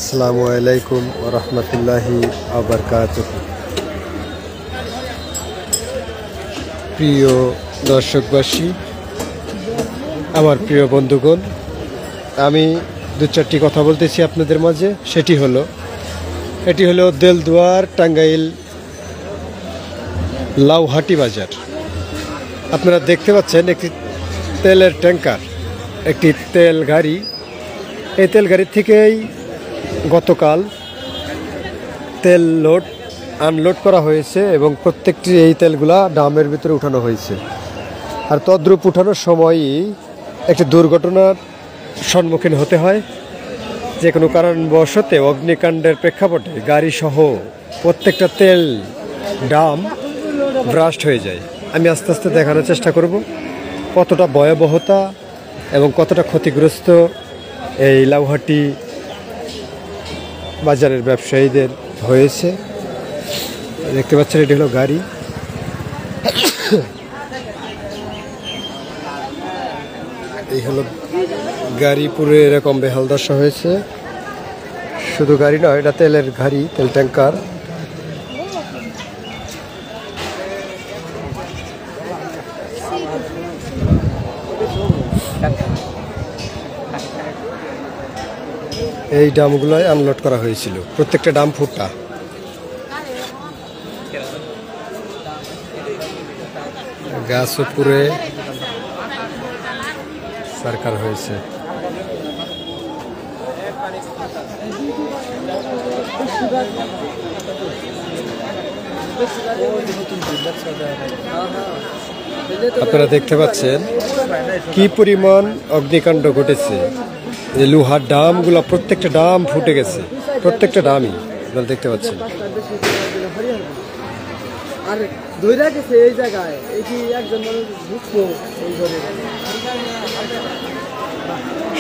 আসসালামু আলাইকুম ওয়া রাহমাতুল্লাহি ওয়া বারাকাতুহু। প্রিয় দর্শকবাসী, আমার প্রিয় বন্ধুগণ, আমি দু চারটি কথা বলতেছি আপনাদের মাঝে। এটি হলো দেলদুয়ার টাঙ্গাইল লাউহাটি বাজার। আপনারা দেখতে পাচ্ছেন একটি তেলের ট্যাঙ্কার, একটি তেল গাড়ি। এই তেল গাড়ির থেকেই গতকাল তেল আনলোড করা হয়েছে এবং প্রত্যেকটি এই তেলগুলা ড্রামের ভিতরে উঠানো হয়েছে। আর তদ্রূপ উঠানোর সময়ই একটি দুর্ঘটনার সম্মুখীন হতে হয়। যে কোনো কারণবশতে অগ্নিকাণ্ডের প্রেক্ষাপটে গাড়িসহ প্রত্যেকটা তেল ড্রাম ব্রাস্ট হয়ে যায়। আমি আস্তে আস্তে দেখানোর চেষ্টা করব কতটা ভয়াবহতা এবং কতটা ক্ষতিগ্রস্ত এই লাউহাটি বাজারের ব্যবসায়ীদের হয়েছে। দেখতে পাচ্ছেন এটি হলো গাড়ি। এই হলো গাড়ি, পুরো এরকম বেহালদশা হয়েছে। শুধু গাড়ি নয়, এটা তেলের গাড়ি, তেল ট্যাঙ্কার। এই ড্রামগুলোয় আনলোড করা হয়েছিল, প্রত্যেকটা ড্রাম ফুটা। গাছ উপরে সরকার হয়েছে। আপনারা দেখতে পাচ্ছেন কি পরিমাণ অগ্নিকাণ্ড ঘটেছে। এই লোহার ড্রামগুলো, প্রত্যেকটা ড্রাম ফুটে গেছে, প্রত্যেকটা ড্রামই আপনারা দেখতে পাচ্ছেন।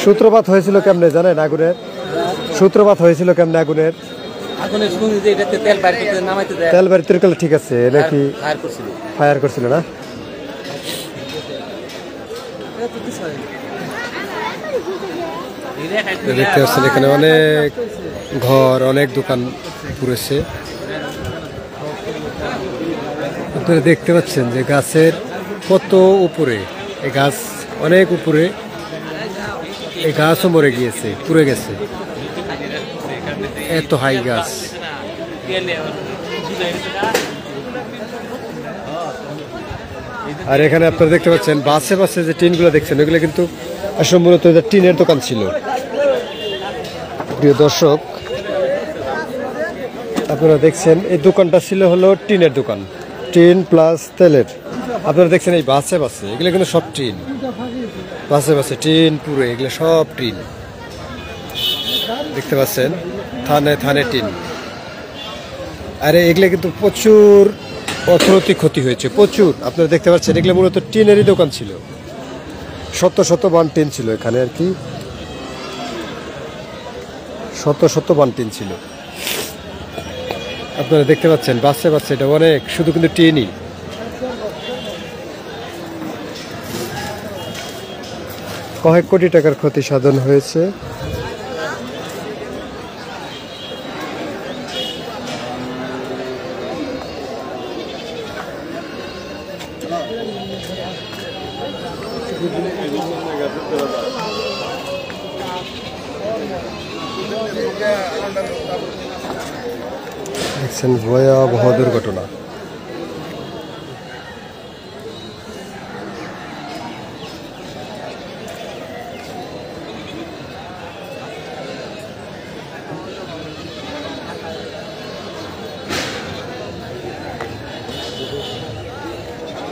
সূত্রপাত হয়েছিল কেমনে জানেন আগুনের? সূত্রপাত হয়েছিল কেমনে আগুনের? তেল বাড়ি তিরকাল, ঠিক আছে, নাকি ফায়ার করছিল না? দেখতে পাচ্ছেন এখানে অনেক ঘর, অনেক দোকান পুড়েছে। আপনারা দেখতে পাচ্ছেন যে গাছের কত উপরে, এই গাছ অনেক উপরে, এই গাছও মরে গিয়েছে, পুড়ে গেছে। এত হাই গাছ। আর এখানে আপনারা দেখতে পাচ্ছেন বাসে বাসে যে টিনগুলো দেখছেন, ওইগুলো কিন্তু সম্ভবত টিনের দোকান ছিল। প্রিয় দর্শক, আপনারা দেখছেন এই দোকানটা ছিল হলো টিনের দোকান, টিন প্লাস তেলের। আপনারা দেখছেন এই বাসে বাসে, এগুলো কিন্তু সব টিন, বাসে বাসে টিন পুরো, এগুলো সব টিন। দেখতে পাচ্ছেন থানে থানে টিন। আরে এগুলো কিন্তু প্রচুর অর্থনৈতিক ক্ষতি হয়েছে, প্রচুর। আপনারা দেখতে পাচ্ছেন এগুলো মূলত টিনেরই দোকান ছিল, শত শত বান টিন ছিল এখানে, আর কি শত শত বান টিন ছিল। আপনারা দেখতে পাচ্ছেন বাসে বাসে, এটা অনেক, শুধু কিন্তু টিনই। কয়েক কোটি টাকার ক্ষতি সাধন হয়েছে। দেখছেন ভয়াবহ দুর্ঘটনা।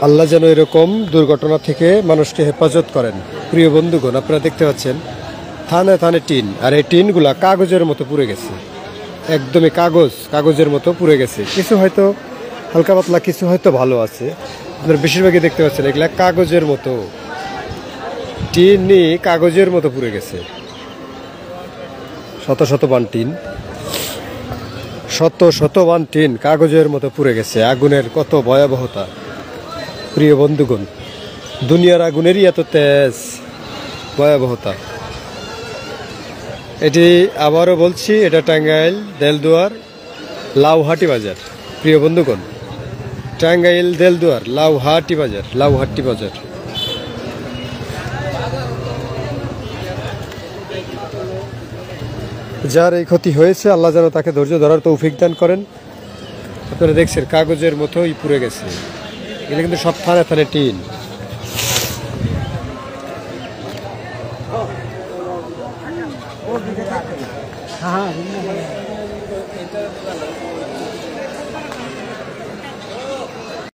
আল্লাহ যেন এরকম দুর্ঘটনা থেকে মানুষকে হেফাজত করেন। প্রিয় বন্ধুগণ, আপনারা দেখতে পাচ্ছেন থানে থানে টিন, আর এই টিনগুলা কাগজের মতো পুড়ে গেছে, একদমই কাগজের মতো পুড়ে গেছে। কিছু হয়তো হালকা পাতলা, কিছু হয়তো ভালো আছে। আপনারা বেশিরভাগই দেখতে পাচ্ছেন এগুলা কাগজের মতো, টিনই কাগজের মতো পুড়ে গেছে। শত শত বান টিন, শত শত বান টিন কাগজের মতো পুড়ে গেছে। আগুনের কত ভয়াবহতা প্রিয় বন্ধুগণ, দুনিয়ার আগুনেরই এত তেজ, ভয়াবহতা। এটি আবারও বলছি, এটা টাঙ্গাইল দেলদুয়ার লাউহাটি বাজার। প্রিয় বন্ধুগণ, টাঙ্গাইল দেলদুয়ার লাউহাটি বাজার। যার এই ক্ষতি হয়েছে, আল্লাহ যেন তাকে ধৈর্য ধরার তৌফিক দান করেন। আপনারা দেখছেন কাগজের মতোই পুড়ে গেছে, এগুলো কিন্তু সব থানে থানে টিন।